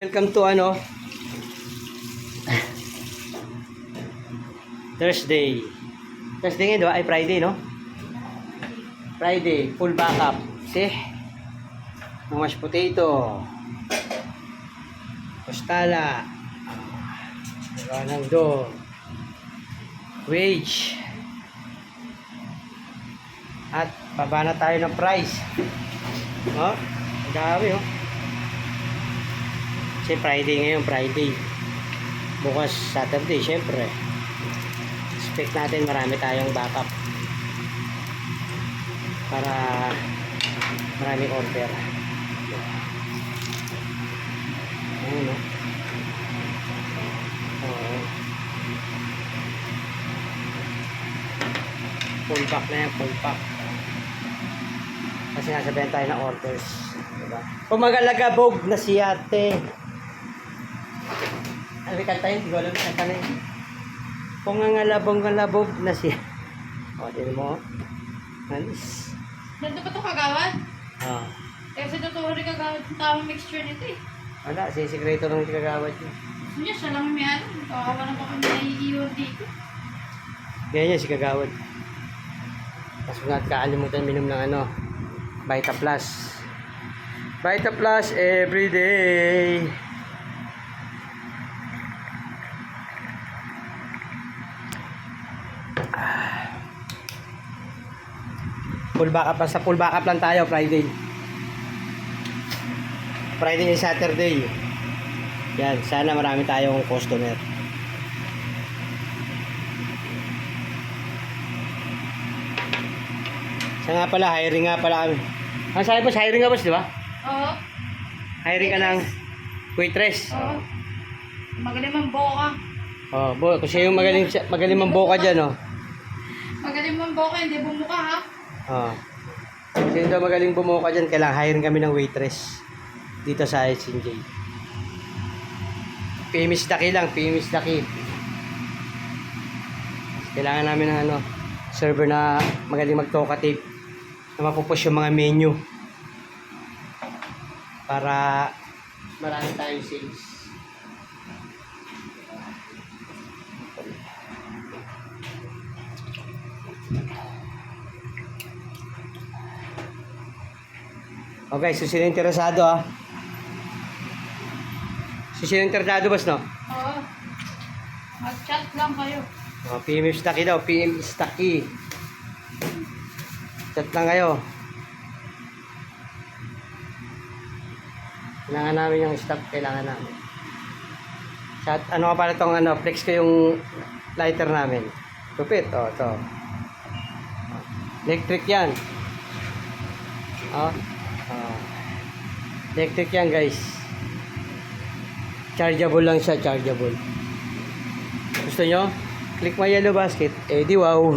Welcome to Thursday. Thursday ngayon, diba? Ay, Friday, no? Friday, full backup. See? Mashed potato. Tostala. Ronaldo. Wage. At baba na tayo ng price. Oh, ang dami, oh. Kasi Friday ngayon, Friday. Bukas Saturday, syempre. Expect natin marami tayong backup. Para maraming order. Ayun, no? Oo. Full pack na yan, full pack. Kasi nasabihan tayo ng orders. Diba? Pumagalagabog na si ate. Ano yung kanta yun? Hindi ko alam yung kanta na yun. Pungangalabong-galabog na siya. O, din mo. Alis. Nandun ba ito kagawad? Ah. Kasi totoo rin kagawad yung tamang mixture nito eh. Wala, sisikreto ng kagawad niya. Hindi, siya lang may alam. Kawawa na pa kami naiiwan dito. Ganyan si kagawad. Tapos nga kakalimutan minom ng Vita Plus. Vita Plus everyday. Full backup lang. Sa full backup lang tayo Friday. Friday and Saturday. Yan, sana marami tayong customer. Siya nga pala, hiring nga pala kami. Ang sabi boss, hiring nga boss, di ba? Oo. Hiring ka ng waitress. Oo. Magaling mamboka. Oh, kung siya yung magaling mamboka dyan, oh. Magaling mamboka, hindi bumuka ha. Oh. Sino daw magaling bumuka dyan, kailangan hiring kami ng waitress dito sa SNJ. PMS Daki lang, PMS Daki. Kailangan namin ng server na magaling mag-talkative na mapupush yung mga menu para marami tayong sales. Okay, so sino interesado So sino interesado boss, no? Oo. Mag-chat lang kayo. PM Staki daw, PM Staki. Chat lang kayo. Kailangan namin yung stock, kailangan namin. Chat, ano ka pala itong flex ko yung lighter namin. Tupit, ito. Electric yan. Electric yan guys. Chargeable lang siya, chargeable. Gusto nyo? Click my yellow basket. Eh di wow.